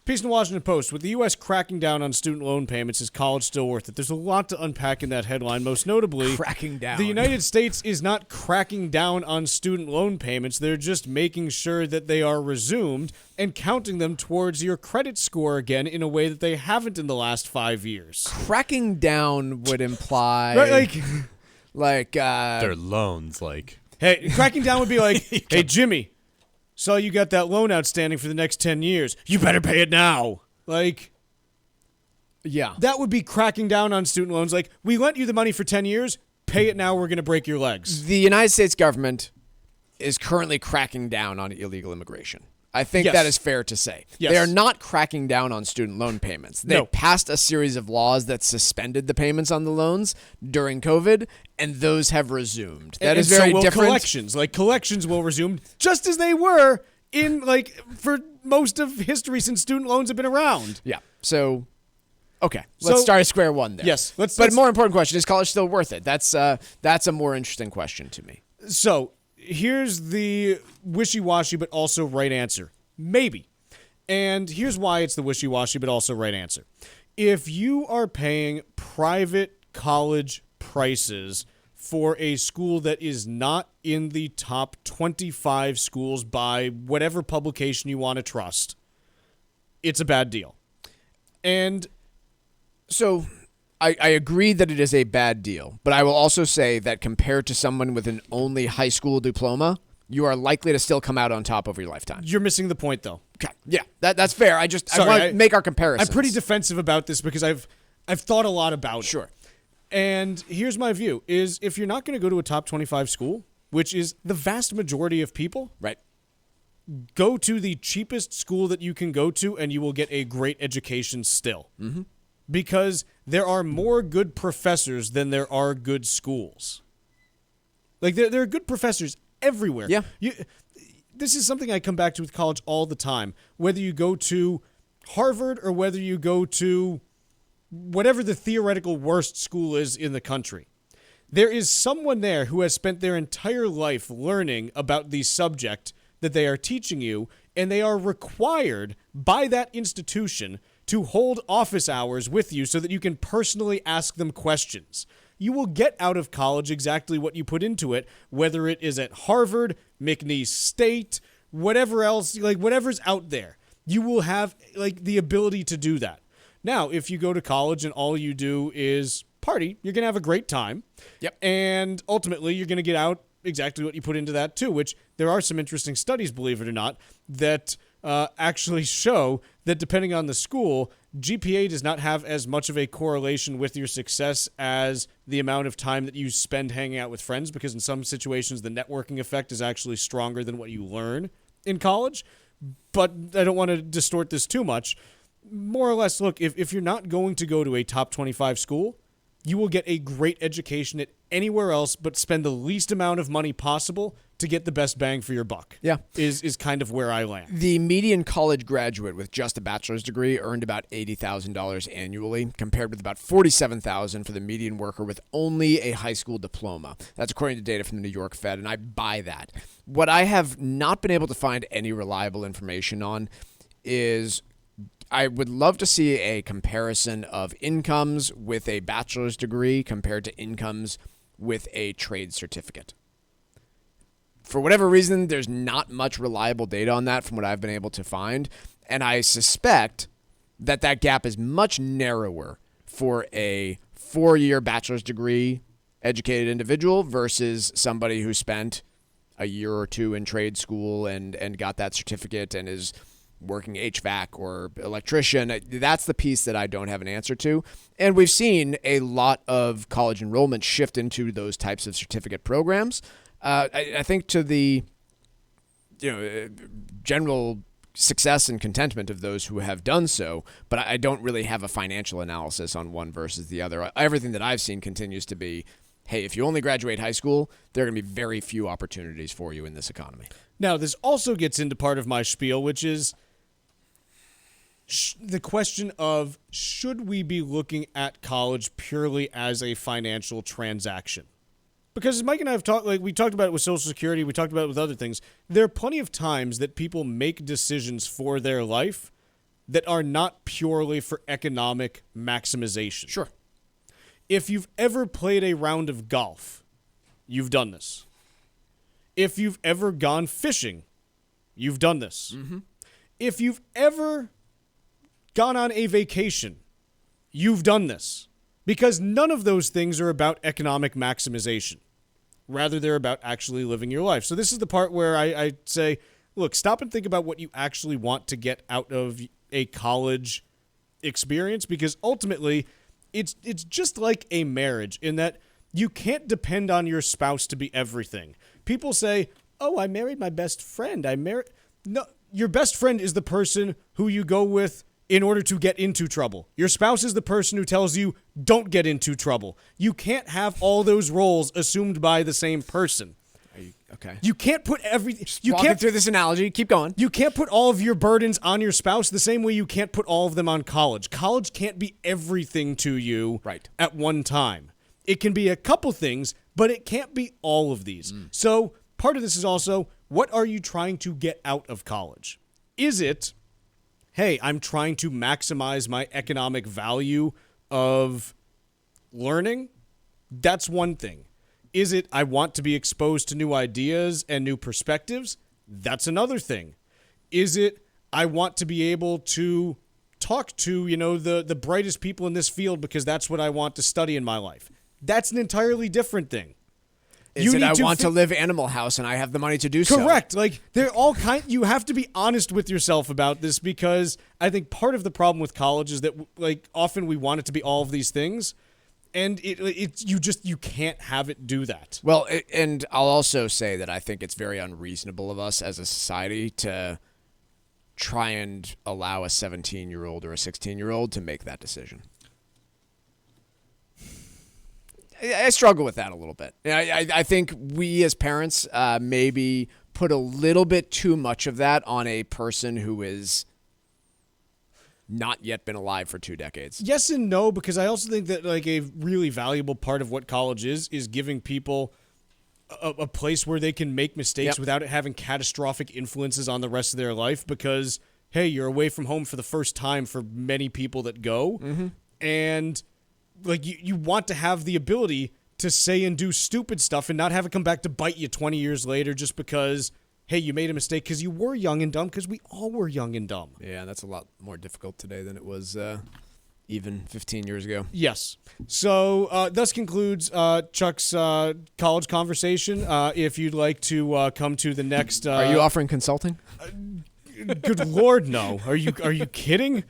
Piece in the Washington Post, with the U.S. cracking down on student loan payments, is college still worth it? There's a lot to unpack in that headline, most notably... Cracking down. The United States is not cracking down on student loan payments. They're just making sure that they are resumed and counting them towards your credit score again in a way that they haven't in the last 5 years. Cracking down would imply... Right, Their loans, like... Hey, cracking down would be like, hey, Jimmy... So you got that loan outstanding for the next 10 years. You better pay it now. Like, yeah, that would be cracking down on student loans. Like, we lent you the money for 10 years. Pay it now. We're going to break your legs. The United States government is currently cracking down on illegal immigration. I think that is fair to say. Yes. They are not cracking down on student loan payments. They passed a series of laws that suspended the payments on the loans during COVID, and those have resumed. That is very different. Collections. Like, collections will resume just as they were in, like, for most of history since student loans have been around. Yeah. So, okay. Let's start at square one there. Yes. But more important question, is college still worth it? That's a more interesting question to me. So, here's the wishy-washy but also right answer. Maybe. And here's why it's the wishy-washy but also right answer. If you are paying private college prices for a school that is not in the top 25 schools by whatever publication you want to trust, it's a bad deal. And so I agree that it is a bad deal, but I will also say that compared to someone with an only high school diploma, you are likely to still come out on top over your lifetime. You're missing the point, though. Okay. Yeah, that's fair. I want to make our comparisons. I'm pretty defensive about this because I've thought a lot about it. Sure. And here's my view, is if you're not going to go to a top 25 school, which is the vast majority of people, right, go to the cheapest school that you can go to and you will get a great education still. Mm-hmm. Because there are more good professors than there are good schools. Like, there are good professors everywhere. Yeah. This is something I come back to with college all the time. Whether you go to Harvard or whether you go to whatever the theoretical worst school is in the country, there is someone there who has spent their entire life learning about the subject that they are teaching you, and they are required by that institution to hold office hours with you so that you can personally ask them questions. You will get out of college exactly what you put into it, whether it is at Harvard, McNeese State, whatever else, like whatever's out there. You will have like the ability to do that. Now, if you go to college and all you do is party, you're going to have a great time. Yep. And ultimately, you're going to get out exactly what you put into that too, which there are some interesting studies, believe it or not, that actually show that depending on the school, GPA does not have as much of a correlation with your success as the amount of time that you spend hanging out with friends, because in some situations the networking effect is actually stronger than what you learn in college. But I don't want to distort this too much. More or less, look, if you're not going to go to a top 25 school, you will get a great education at anywhere else, but spend the least amount of money possible to get the best bang for your buck. Yeah. Is kind of where I land. The median college graduate with just a bachelor's degree earned about $80,000 annually, compared with about $47,000 for the median worker with only a high school diploma. That's according to data from the New York Fed, and I buy that. What I have not been able to find any reliable information on is I would love to see a comparison of incomes with a bachelor's degree compared to incomes with a trade certificate. For whatever reason, there's not much reliable data on that from what I've been able to find, and I suspect that that gap is much narrower for a 4-year bachelor's degree educated individual versus somebody who spent a year or two in trade school and got that certificate and is working HVAC or electrician. That's the piece that I don't have an answer to. And we've seen a lot of college enrollment shift into those types of certificate programs. I think to the general success and contentment of those who have done so, but I don't really have a financial analysis on one versus the other. Everything that I've seen continues to be, hey, if you only graduate high school, there are going to be very few opportunities for you in this economy. Now, this also gets into part of my spiel, which is the question of, should we be looking at college purely as a financial transaction? Because as Mike and I have talked, like we talked about it with Social Security, we talked about it with other things. There are plenty of times that people make decisions for their life that are not purely for economic maximization. Sure. If you've ever played a round of golf, you've done this. If you've ever gone fishing, you've done this. Mm-hmm. If you've ever gone on a vacation, you've done this. Because none of those things are about economic maximization. Rather, they're about actually living your life. So this is the part where I say, look, stop and think about what you actually want to get out of a college experience, because ultimately it's just like a marriage in that you can't depend on your spouse to be everything. People say, oh, I married my best friend. No, your best friend is the person who you go with in order to get into trouble. Your spouse is the person who tells you, don't get into trouble. You can't have all those roles assumed by the same person. Okay. You can't put everything. Walking through this analogy. Keep going. You can't put all of your burdens on your spouse the same way you can't put all of them on college. College can't be everything to you at one time. It can be a couple things, but it can't be all of these. So part of this is also, what are you trying to get out of college? Is it, hey, I'm trying to maximize my economic value of learning? That's one thing. Is it, I want to be exposed to new ideas and new perspectives? That's another thing. Is it, I want to be able to talk to, the brightest people in this field because that's what I want to study in my life? That's an entirely different thing. Is it I want to live Animal House and I have the money to do so? Correct. Like, they're all you have to be honest with yourself about this, because I think part of the problem with college is that, like, often we want it to be all of these things, and you can't have it do that. Well, and I'll also say that I think it's very unreasonable of us as a society to try and allow a 17-year-old or a 16-year-old to make that decision. I struggle with that a little bit. I think we as parents maybe put a little bit too much of that on a person who is not yet been alive for 2 decades. Yes and no, because I also think that, like, a really valuable part of what college is giving people a place where they can make mistakes without it having catastrophic influences on the rest of their life, because, hey, you're away from home for the first time for many people that go, and like you want to have the ability to say and do stupid stuff and not have it come back to bite you 20 years later just because, hey, you made a mistake because you were young and dumb, because we all were young and dumb. Yeah, that's a lot more difficult today than it was even 15 years ago. Yes. So thus concludes Chuck's college conversation. If you'd like to come to the next... Are you offering consulting? Good Lord, no. Are you kidding?